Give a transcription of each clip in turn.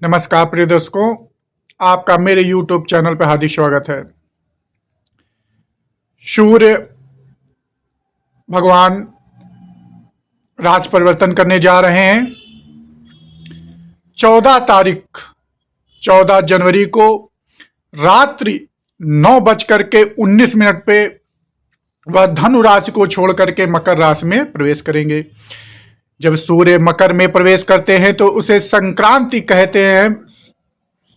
नमस्कार प्रिय दर्शकों, आपका मेरे YouTube चैनल पर हार्दिक स्वागत है। सूर्य भगवान राशि परिवर्तन करने जा रहे हैं। 14 जनवरी को रात्रि 9:19 पे वह धनु राशि को छोड़ करके मकर राशि में प्रवेश करेंगे। जब सूर्य मकर में प्रवेश करते हैं तो उसे संक्रांति कहते हैं।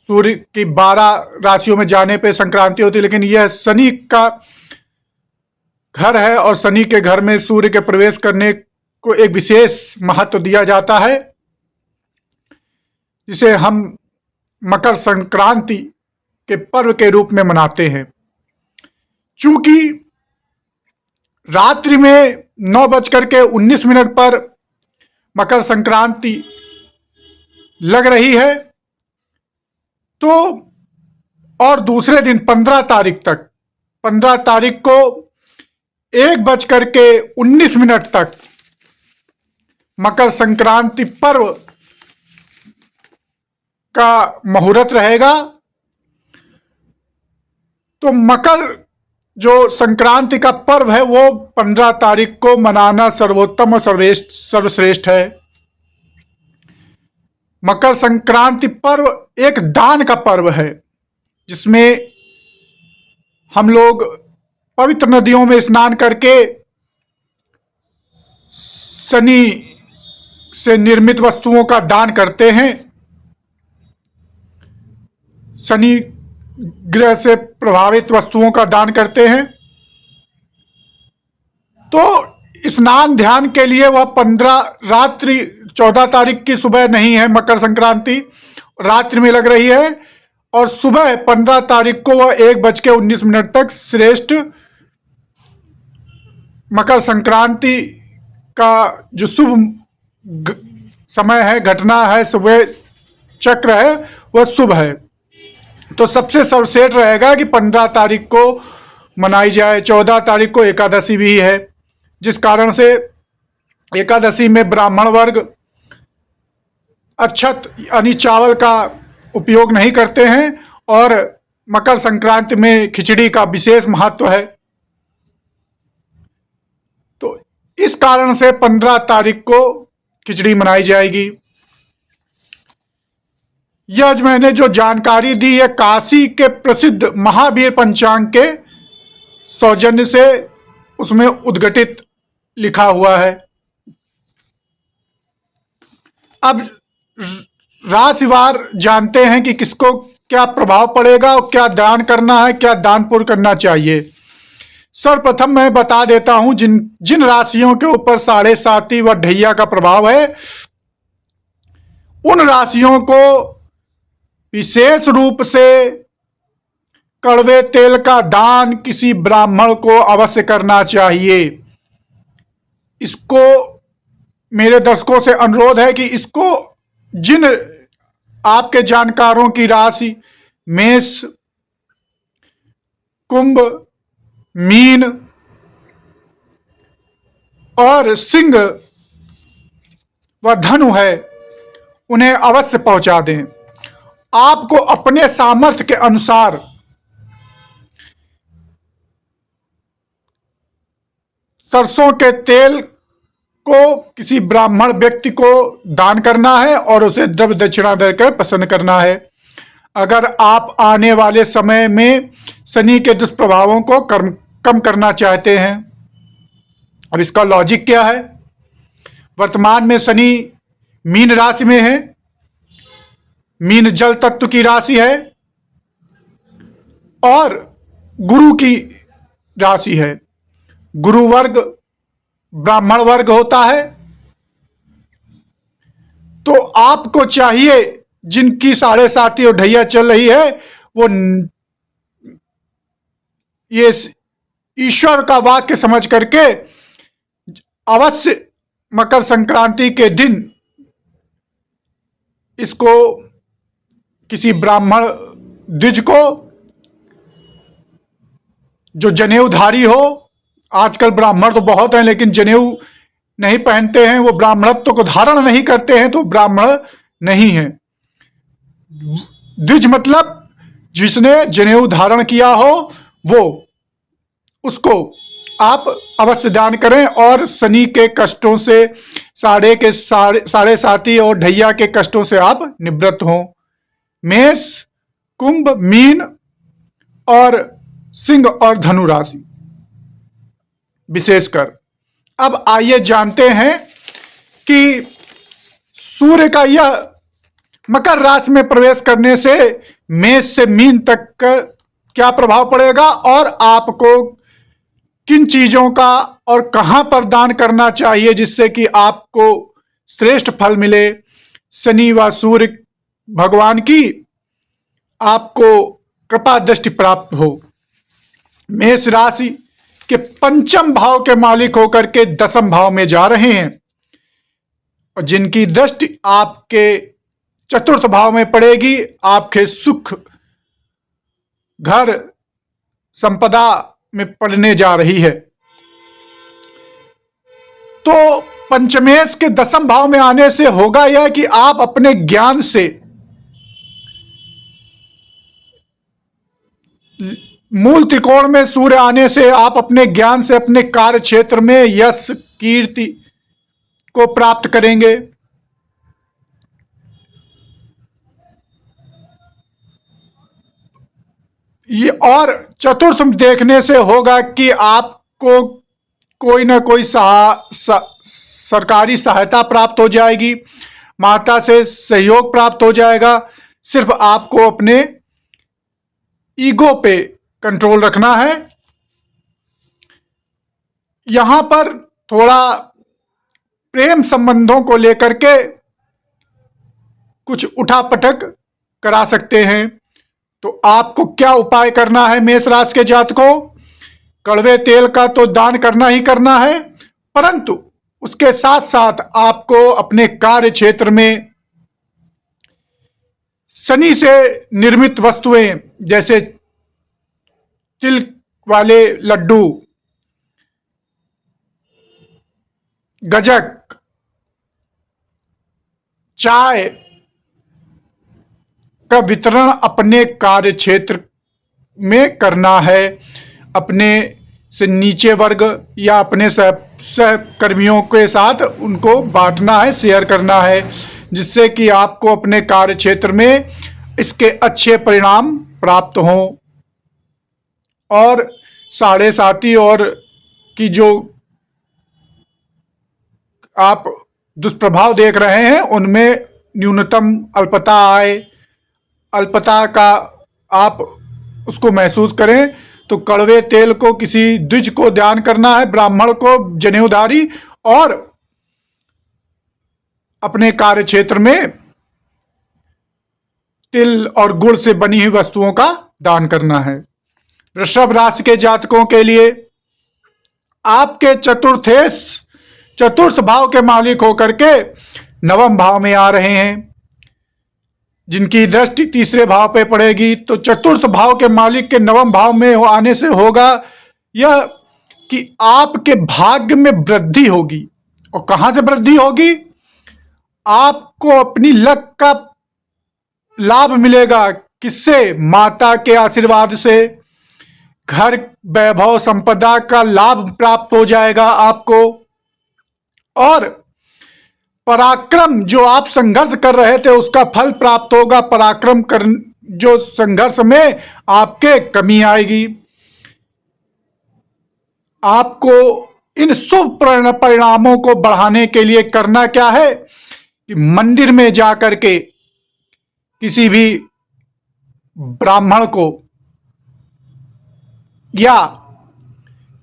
सूर्य की 12 राशियों में जाने पे संक्रांति होती है, लेकिन यह शनि का घर है और शनि के घर में सूर्य के प्रवेश करने को एक विशेष महत्व दिया जाता है, जिसे हम मकर संक्रांति के पर्व के रूप में मनाते हैं। चूंकि रात्रि में 9:19 पर मकर संक्रांति लग रही है, तो और दूसरे दिन 15 तारीख को 1:19 तक मकर संक्रांति पर्व का मुहूर्त रहेगा। तो मकर जो संक्रांति का पर्व है वो 15 तारीख को मनाना सर्वोत्तम और सर्वश्रेष्ठ है। मकर संक्रांति पर्व एक दान का पर्व है, जिसमें हम लोग पवित्र नदियों में स्नान करके शनि से निर्मित वस्तुओं का दान करते हैं। शनि ग्रह से प्रभावित वस्तुओं का दान करते हैं। तो स्नान ध्यान के लिए वह 14 तारीख की सुबह नहीं है, मकर संक्रांति रात्रि में लग रही है, और सुबह 15 तारीख को वह 1:19 तक श्रेष्ठ मकर संक्रांति का जो शुभ समय है, घटना है, सुबह चक्र है, वह शुभ है। तो सबसे सर्वश्रेष्ठ रहेगा कि 15 तारीख को मनाई जाए। 14 तारीख को एकादशी भी है, जिस कारण से एकादशी में ब्राह्मण वर्ग अक्षत यानी चावल का उपयोग नहीं करते हैं, और मकर संक्रांति में खिचड़ी का विशेष महत्व है। तो इस कारण से 15 तारीख को खिचड़ी मनाई जाएगी। यह मैंने जो जानकारी दी है काशी के प्रसिद्ध महावीर पंचांग के सौजन्य से, उसमें उद्घटित लिखा हुआ है। अब राशिवार जानते हैं कि किसको क्या प्रभाव पड़ेगा और क्या दान करना है, क्या दान पुण्य करना चाहिए। सर्वप्रथम मैं बता देता हूं जिन राशियों के ऊपर 7.5 व ढैया का प्रभाव है, उन राशियों को विशेष रूप से कड़वे तेल का दान किसी ब्राह्मण को अवश्य करना चाहिए। इसको मेरे दर्शकों से अनुरोध है कि इसको जिन आपके जानकारों की राशि मेष, कुंभ, मीन और सिंह व धनु है, उन्हें अवश्य पहुंचा दें। आपको अपने सामर्थ्य के अनुसार सरसों के तेल को किसी ब्राह्मण व्यक्ति को दान करना है और उसे द्रव्य दक्षिणा देकर प्रसन्न करना है। अगर आप आने वाले समय में शनि के दुष्प्रभावों को कम करना चाहते हैं। अब इसका लॉजिक क्या है? वर्तमान में शनि मीन राशि में है। मीन जल तत्व की राशि है और गुरु की राशि है। गुरु वर्ग ब्राह्मण वर्ग होता है। तो आपको चाहिए, जिनकी 7.5 और ढैया चल रही है, वो ये ईश्वर का वाक्य समझ करके अवश्य मकर संक्रांति के दिन इसको किसी ब्राह्मण द्विज को, जो जनेऊधारी हो, आजकल ब्राह्मण तो बहुत हैं लेकिन जनेऊ नहीं पहनते हैं, वो ब्राह्मणत्व को धारण नहीं करते हैं, तो ब्राह्मण नहीं है। द्विज मतलब जिसने जनेऊ धारण किया हो वो, उसको आप अवश्य दान करें और शनि के कष्टों से, साढ़े साथी और ढैया के कष्टों से आप निवृत्त हों। मेष, कुंभ, मीन और सिंह और धनु राशि विशेषकर। अब आइए जानते हैं कि सूर्य का यह मकर राशि में प्रवेश करने से मेष से मीन तक का क्या प्रभाव पड़ेगा और आपको किन चीजों का और कहां पर दान करना चाहिए जिससे कि आपको श्रेष्ठ फल मिले। शनि व सूर्य भगवान की आपको कृपा दृष्टि प्राप्त हो। मेष राशि के पंचम भाव के मालिक होकर के दसम भाव में जा रहे हैं और जिनकी दृष्टि आपके चतुर्थ भाव में पड़ेगी, आपके सुख, घर, संपदा में पड़ने जा रही है। तो पंचमेश के दसम भाव में आने से होगा यह कि आप अपने ज्ञान से, मूल त्रिकोण में सूर्य आने से आप अपने ज्ञान से अपने कार्य क्षेत्र में यश, कीर्ति को प्राप्त करेंगे। ये और चतुर्थ देखने से होगा कि आपको कोई ना कोई सरकारी सहायता प्राप्त हो जाएगी, माता से सहयोग प्राप्त हो जाएगा। सिर्फ आपको अपने ईगो पे कंट्रोल रखना है। यहां पर थोड़ा प्रेम संबंधों को लेकर के कुछ उठापटक करा सकते हैं। तो आपको क्या उपाय करना है मेष राशि के जातकों? कड़वे तेल का तो दान करना ही करना है, परंतु उसके साथ साथ आपको अपने कार्य क्षेत्र में शनि से निर्मित वस्तुएं जैसे तिल वाले लड्डू, गजक, चाय का वितरण अपने कार्य क्षेत्र में करना है। अपने से नीचे वर्ग या अपने सहकर्मियों के साथ उनको बांटना है, शेयर करना है, जिससे कि आपको अपने कार्य क्षेत्र में इसके अच्छे परिणाम प्राप्त हों और साढ़े साथी और की जो आप दुष्प्रभाव देख रहे हैं उनमें न्यूनतम अल्पता आए, अल्पता का आप उसको महसूस करें। तो कड़वे तेल को किसी द्विज को दान करना है, ब्राह्मण को, जनेऊधारी, और अपने कार्य क्षेत्र में तिल और गुड़ से बनी हुई वस्तुओं का दान करना है। वृषभ राशि के जातकों के लिए आपके चतुर्थ भाव के मालिक होकर के नवम भाव में आ रहे हैं, जिनकी दृष्टि तीसरे भाव पे पड़ेगी। तो चतुर्थ भाव के मालिक के नवम भाव में आने से होगा यह कि आपके भाग्य में वृद्धि होगी। और कहां से वृद्धि होगी? आपको अपनी लक का लाभ मिलेगा। किससे? माता के आशीर्वाद से। घर, वैभव, संपदा का लाभ प्राप्त हो जाएगा आपको। और पराक्रम, जो आप संघर्ष कर रहे थे उसका फल प्राप्त होगा। पराक्रम कर जो संघर्ष में आपके कमी आएगी। आपको इन शुभ परिणामों को बढ़ाने के लिए करना क्या है कि मंदिर में जाकर के किसी भी ब्राह्मण को या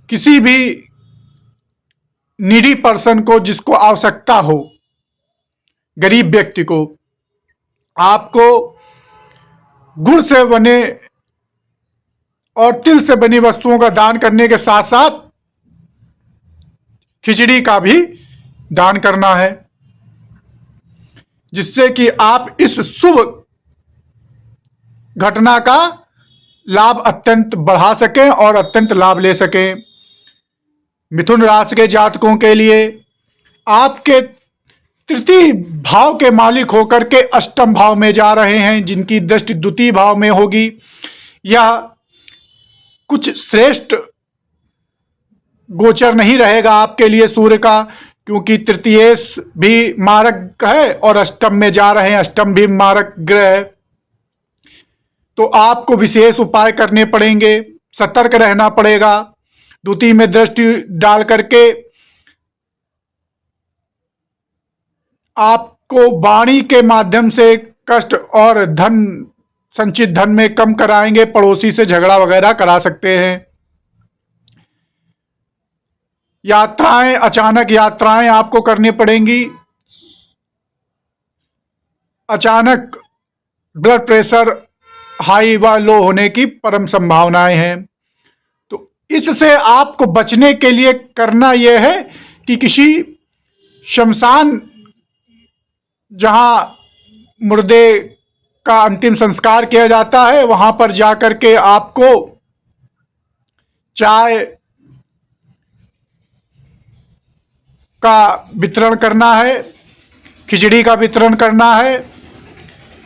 किसी भी नीडी पर्सन को, जिसको आवश्यकता हो, गरीब व्यक्ति को, आपको गुड़ से बने और तिल से बनी वस्तुओं का दान करने के साथ साथ खिचड़ी का भी दान करना है, जिससे कि आप इस शुभ घटना का लाभ अत्यंत बढ़ा सकें और अत्यंत लाभ ले सकें। मिथुन राशि के जातकों के लिए आपके तृतीय भाव के मालिक होकर के अष्टम भाव में जा रहे हैं, जिनकी दृष्टि द्वितीय भाव में होगी। यह कुछ श्रेष्ठ गोचर नहीं रहेगा आपके लिए सूर्य का, क्योंकि तृतीयेश भी मारक है और अष्टम में जा रहे हैं, अष्टम भी मारक ग्रह है। तो आपको विशेष उपाय करने पड़ेंगे, सतर्क रहना पड़ेगा। द्वितीय में दृष्टि डाल करके आपको वाणी के माध्यम से कष्ट और धन, संचित धन में कम कराएंगे, पड़ोसी से झगड़ा वगैरह करा सकते हैं। यात्राएं, अचानक यात्राएं आपको करनी पड़ेंगी। अचानक ब्लड प्रेशर हाई व लो होने की परम संभावनाएं हैं। तो इससे आपको बचने के लिए करना यह है कि किसी शमशान, जहां मुर्दे का अंतिम संस्कार किया जाता है, वहां पर जाकर के आपको चाय का वितरण करना है, खिचड़ी का वितरण करना है,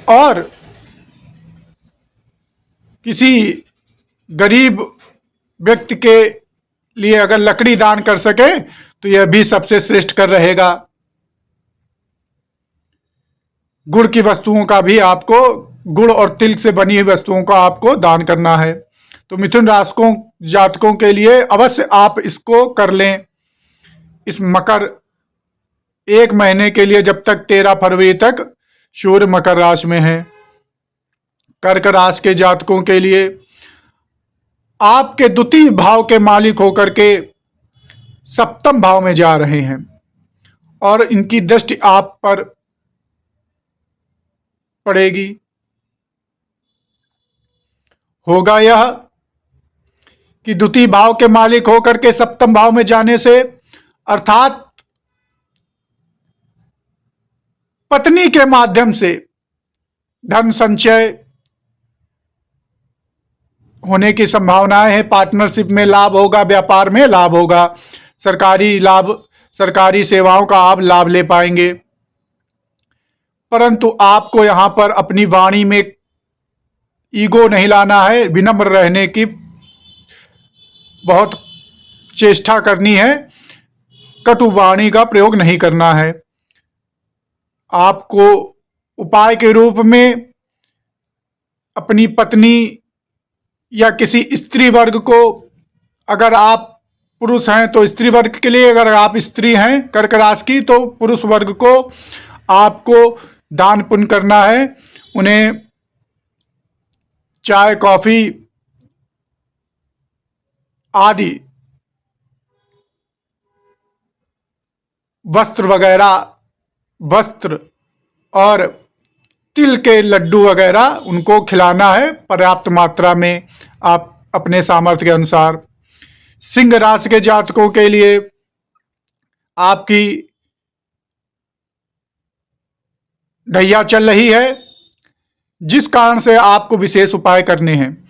और किसी गरीब व्यक्ति के लिए अगर लकड़ी दान कर सके तो यह भी सबसे श्रेष्ठ कर रहेगा। गुड़ की वस्तुओं का भी आपको, गुड़ और तिल से बनी हुई वस्तुओं का आपको दान करना है। तो मिथुन राशि जातकों के लिए अवश्य आप इसको कर लें। इस मकर 1 महीने के लिए, जब तक 13 फरवरी तक सूर्य मकर राशि में है। कर्क राशि के जातकों के लिए आपके द्वितीय भाव के मालिक होकर के सप्तम भाव में जा रहे हैं और इनकी दृष्टि आप पर पड़ेगी। होगा यह कि द्वितीय भाव के मालिक होकर के सप्तम भाव में जाने से, अर्थात पत्नी के माध्यम से धन संचय होने की संभावनाएं हैं। पार्टनरशिप में लाभ होगा, व्यापार में लाभ होगा, सरकारी लाभ, सरकारी सेवाओं का आप लाभ ले पाएंगे। परंतु आपको यहां पर अपनी वाणी में ईगो नहीं लाना है, विनम्र रहने की बहुत चेष्टा करनी है, कटु वाणी का प्रयोग नहीं करना है। आपको उपाय के रूप में अपनी पत्नी या किसी स्त्री वर्ग को, अगर आप पुरुष हैं तो स्त्री वर्ग के लिए, अगर आप स्त्री हैं कर्क राशि की तो पुरुष वर्ग को आपको दान पुण्य करना है। उन्हें चाय, कॉफी आदि वस्त्र और तिल के लड्डू वगैरह उनको खिलाना है पर्याप्त मात्रा में, आप अपने सामर्थ्य के अनुसार। सिंह राशि के जातकों के लिए आपकी ढैया चल रही है, जिस कारण से आपको विशेष उपाय करने हैं।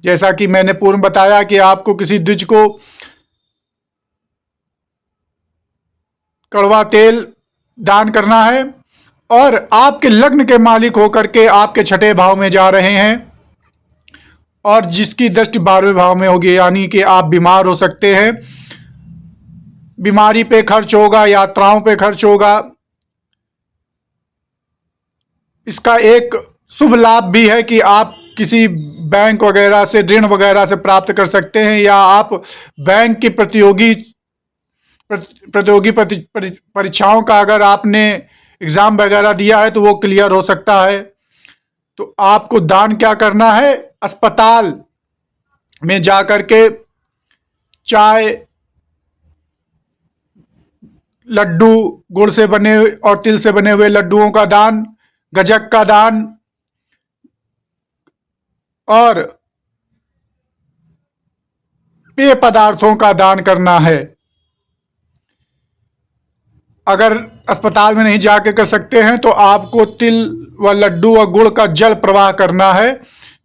जैसा कि मैंने पूर्व बताया कि आपको किसी द्विज को कड़वा तेल दान करना है, और आपके लग्न के मालिक होकर के आपके 6ठे भाव में जा रहे हैं और जिसकी दृष्टि 12वें भाव में होगी, यानी कि आप बीमार हो सकते हैं। बीमारी पे खर्च होगा, यात्राओं पे खर्च होगा। इसका एक शुभ लाभ भी है कि आप किसी बैंक वगैरह से ऋण वगैरह से प्राप्त कर सकते हैं, या आप बैंक की प्रतियोगी परीक्षाओं का अगर आपने एग्जाम वगैरह दिया है तो वो क्लियर हो सकता है। तो आपको दान क्या करना है, अस्पताल में जाकर के चाय, लड्डू, गुड़ से बने और तिल से बने हुए लड्डुओं का दान, गजक का दान और पेय पदार्थों का दान करना है। अगर अस्पताल में नहीं जाके कर सकते हैं तो आपको तिल व लड्डू व गुड़ का जल प्रवाह करना है।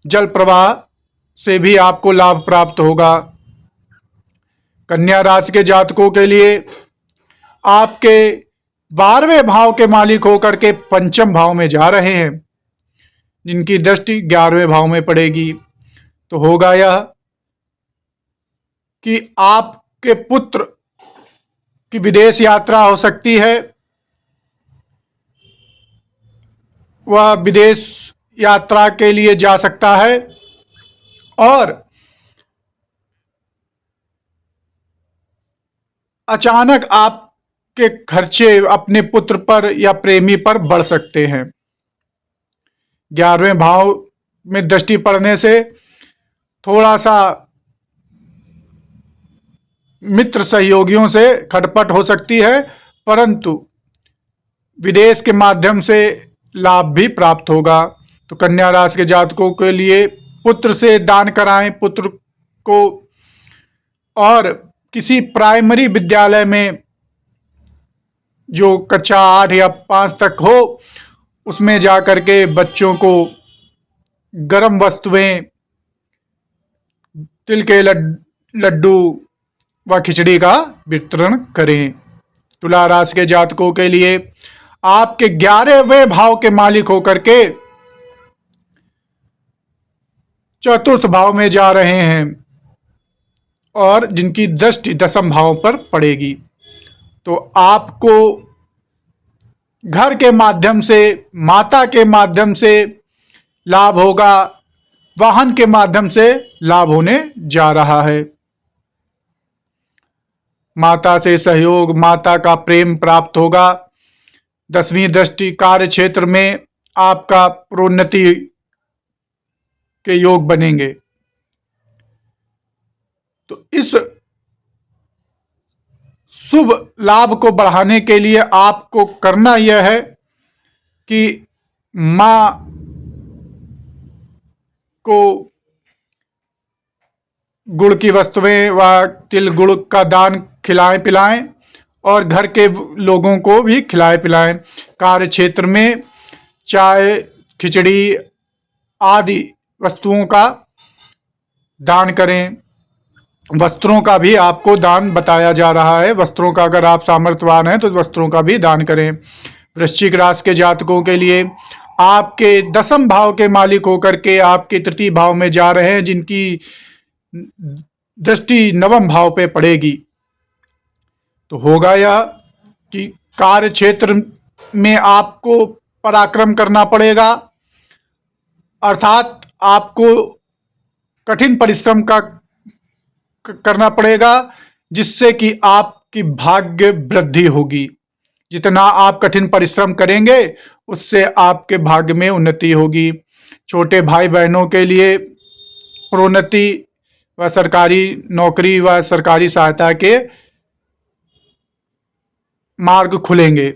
जल प्रवाह से भी आपको लाभ प्राप्त होगा। कन्या राशि के जातकों के लिए आपके 12वें भाव के मालिक होकर के पंचम भाव में जा रहे हैं, जिनकी दृष्टि 11वें भाव में पड़ेगी। तो होगा यह कि आपके पुत्र की विदेश यात्रा हो सकती है। वह विदेश यात्रा के लिए जा सकता है और अचानक आपके खर्चे अपने पुत्र पर या प्रेमी पर बढ़ सकते हैं। 11वें भाव में दृष्टि पड़ने से थोड़ा सा मित्र सहयोगियों से खटपट हो सकती है, परंतु विदेश के माध्यम से लाभ भी प्राप्त होगा। तो कन्या राशि के जातकों के लिए पुत्र से दान कराएं पुत्र को, और किसी प्राइमरी विद्यालय में जो कक्षा 8 या 5 तक हो उसमें जाकर के बच्चों को गर्म वस्तुएं, तिल के लड्डू व खिचड़ी का वितरण करें। तुला राशि के जातकों के लिए आपके 11वें भाव के मालिक होकर के चतुर्थ भाव में जा रहे हैं और जिनकी दृष्टि 10वें भाव पर पड़ेगी। तो आपको घर के माध्यम से, माता के माध्यम से लाभ होगा, वाहन के माध्यम से लाभ होने जा रहा है। माता से सहयोग, माता का प्रेम प्राप्त होगा। 10वीं दृष्टि कार्य क्षेत्र में आपका प्रोन्नति के योग बनेंगे। तो इस शुभ लाभ को बढ़ाने के लिए आपको करना यह है कि मां को गुड़ की वस्तुएं व तिल गुड़ का दान खिलाएं पिलाएं और घर के लोगों को भी खिलाएं पिलाएं। कार्य क्षेत्र में चाय, खिचड़ी आदि वस्तुओं का दान करें। वस्त्रों का भी आपको दान बताया जा रहा है। वस्त्रों का, अगर आप सामर्थ्यवान हैं तो वस्त्रों का भी दान करें। वृश्चिक राशि के जातकों के लिए आपके 10वें भाव के मालिक होकर के आपके तृतीय भाव में जा रहे हैं, जिनकी दृष्टि 9वें भाव पे पड़ेगी। तो होगा यह कि कार्य क्षेत्र में आपको पराक्रम करना पड़ेगा, अर्थात आपको कठिन परिश्रम करना पड़ेगा, जिससे कि आपकी भाग्य वृद्धि होगी। जितना आप कठिन परिश्रम करेंगे उससे आपके भाग्य में उन्नति होगी। छोटे भाई बहनों के लिए प्रोन्नति व सरकारी नौकरी व सरकारी सहायता के मार्ग खुलेंगे।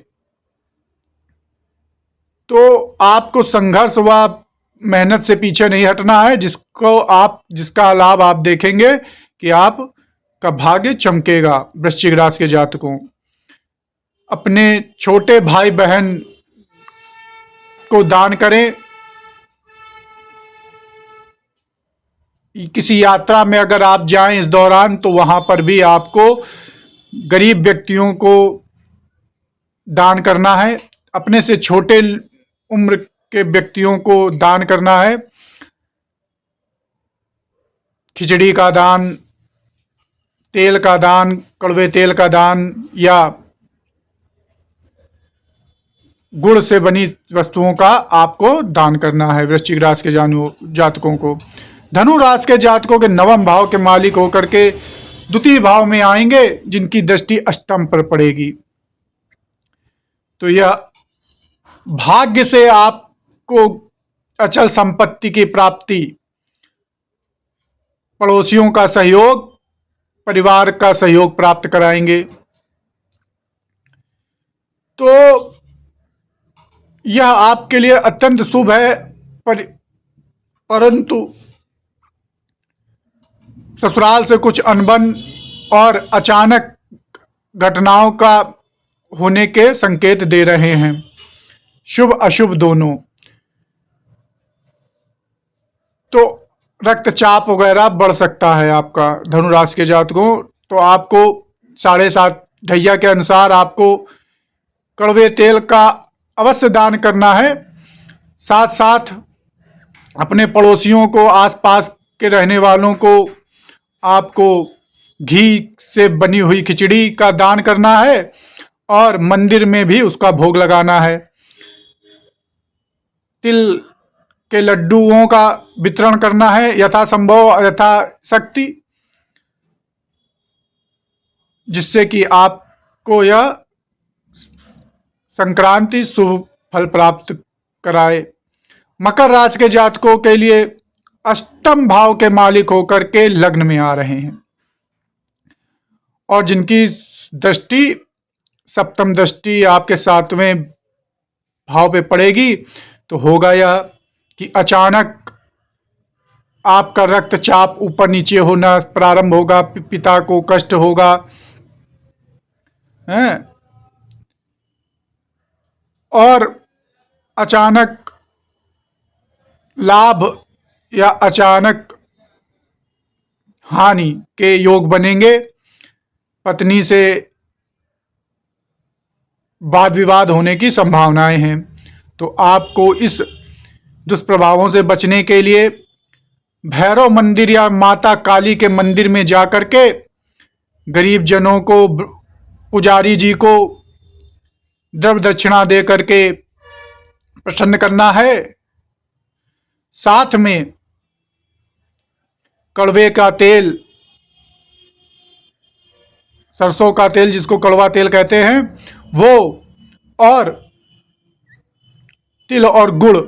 तो आपको संघर्ष व मेहनत से पीछे नहीं हटना है, जिसका लाभ आप देखेंगे कि आप का भाग्य चमकेगा। वृश्चिक राशि के जातकों, अपने छोटे भाई बहन को दान करें। किसी यात्रा में अगर आप जाएं इस दौरान, तो वहां पर भी आपको गरीब व्यक्तियों को दान करना है। अपने से छोटे उम्र के व्यक्तियों को दान करना है। खिचड़ी का दान, तेल का दान, कड़वे तेल का दान या गुड़ से बनी वस्तुओं का आपको दान करना है वृश्चिक राशि के जातकों को। धनु राशि के जातकों के 9वें भाव के मालिक होकर के द्वितीय भाव में आएंगे, जिनकी दृष्टि 8वें पर पड़ेगी। तो यह भाग्य से आपको अचल संपत्ति की प्राप्ति, पड़ोसियों का सहयोग, परिवार का सहयोग प्राप्त कराएंगे। तो यह आपके लिए अत्यंत शुभ है, परंतु ससुराल से कुछ अनबन और अचानक घटनाओं का होने के संकेत दे रहे हैं, शुभ अशुभ दोनों। तो रक्तचाप वगैरह बढ़ सकता है आपका धनु राशि के जातकों। तो आपको 7.5 ढैया के अनुसार आपको कड़वे तेल का अवश्य दान करना है। साथ साथ अपने पड़ोसियों को, आसपास के रहने वालों को आपको घी से बनी हुई खिचड़ी का दान करना है और मंदिर में भी उसका भोग लगाना है। तिल के लड्डुओं का वितरण करना है यथासंभव, यथाशक्ति, जिससे कि आपको यह संक्रांति शुभ फल प्राप्त कराए। मकर राशि के जातकों के लिए अष्टम भाव के मालिक होकर के लग्न में आ रहे हैं और जिनकी दृष्टि, सप्तम दृष्टि आपके 7वें भाव पे पड़ेगी, तो होगा यह कि अचानक आपका रक्तचाप ऊपर नीचे होना प्रारंभ होगा, पिता को कष्ट होगा, हैं? और अचानक लाभ या अचानक हानि के योग बनेंगे। पत्नी से वाद विवाद होने की संभावनाएं हैं। तो आपको इस दुष्प्रभावों से बचने के लिए भैरव मंदिर या माता काली के मंदिर में जाकर के गरीब जनों को, पुजारी जी को द्रव्य दक्षिणा दे करके प्रसन्न करना है। साथ में कड़वे का तेल, सरसों का तेल जिसको कड़वा तेल कहते हैं, वो और तिल और गुड़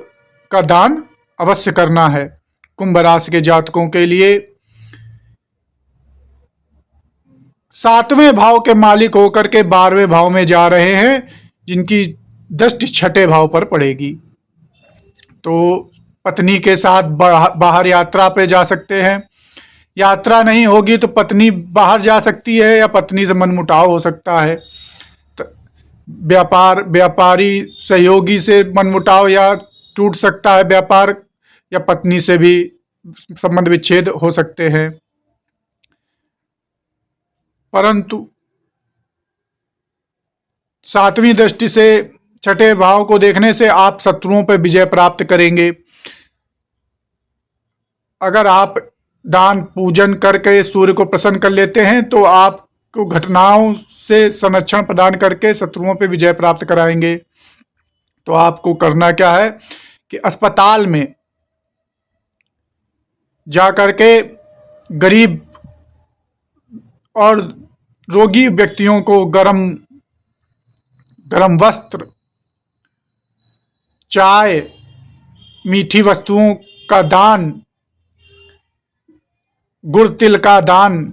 का दान अवश्य करना है। कुंभ राशि के जातकों के लिए 7वें भाव के मालिक होकर के 12वें भाव में जा रहे हैं, जिनकी दृष्टि 6ठे भाव पर पड़ेगी। तो पत्नी के साथ बाहर यात्रा पे जा सकते हैं। यात्रा नहीं होगी तो पत्नी बाहर जा सकती है या पत्नी से मनमुटाव हो सकता है। व्यापारी सहयोगी से मनमुटाव या टूट सकता है व्यापार, या पत्नी से भी संबंध विच्छेद हो सकते हैं। परंतु 7वीं दृष्टि से 6ठे भाव को देखने से आप शत्रुओं पर विजय प्राप्त करेंगे। अगर आप दान पूजन करके सूर्य को प्रसन्न कर लेते हैं तो आपको घटनाओं से संरक्षण प्रदान करके शत्रुओं पर विजय प्राप्त कराएंगे। तो आपको करना क्या है कि अस्पताल में जाकर के गरीब और रोगी व्यक्तियों को गरम वस्त्र, चाय, मीठी वस्तुओं का दान, गुड़ तिल का दान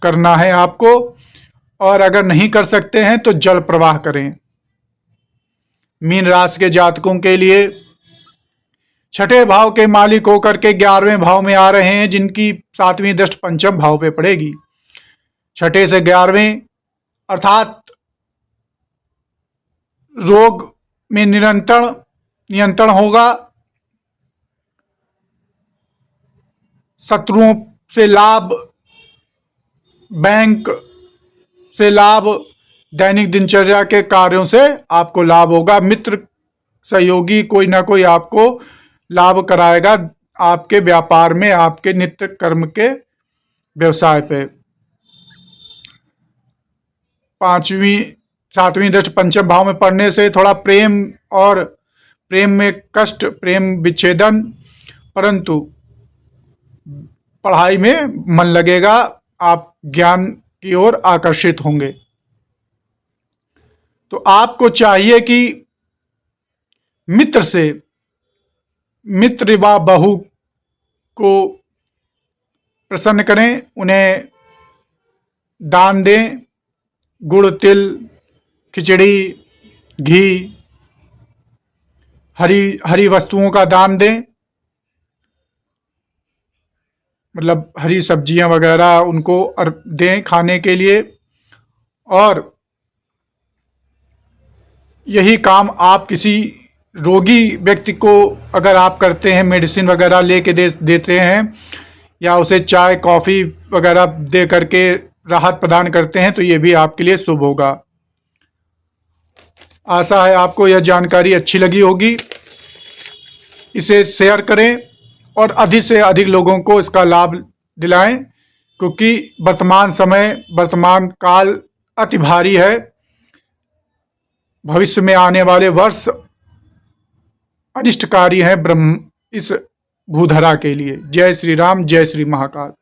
करना है आपको। और अगर नहीं कर सकते हैं तो जल प्रवाह करें। मीन राशि के जातकों के लिए 6ठे भाव के मालिक होकर के 11वें भाव में आ रहे हैं, जिनकी 7वीं दृष्टि पंचम भाव पे पड़ेगी। 6ठे से 11वें अर्थात रोग में नियंत्रण होगा, शत्रुओं से लाभ, बैंक से लाभ, दैनिक दिनचर्या के कार्यों से आपको लाभ होगा। मित्र सहयोगी कोई ना कोई आपको लाभ कराएगा आपके व्यापार में, आपके नित्य कर्म के व्यवसाय पे। 7वीं दृष्टि पंचम भाव में पड़ने से थोड़ा प्रेम में कष्ट, प्रेम विच्छेदन, परंतु पढ़ाई में मन लगेगा, आप ज्ञान की ओर आकर्षित होंगे। तो आपको चाहिए कि मित्र व बहू को प्रसन्न करें, उन्हें दान दें, गुड़ तिल खिचड़ी घी हरी वस्तुओं का दान दें, मतलब हरी सब्जियां वगैरह उनको दें खाने के लिए। और यही काम आप किसी रोगी व्यक्ति को अगर आप करते हैं, मेडिसिन वगैरह लेके देते हैं या उसे चाय कॉफ़ी वगैरह दे करके राहत प्रदान करते हैं, तो ये भी आपके लिए शुभ होगा। आशा है आपको यह जानकारी अच्छी लगी होगी। इसे शेयर करें और अधिक से अधिक लोगों को इसका लाभ दिलाएं, क्योंकि वर्तमान समय, वर्तमान काल अति भारी है। भविष्य में आने वाले वर्ष अनिष्टकारी हैं ब्रह्म इस भूधरा के लिए। जय श्री राम, जय श्री महाकाल।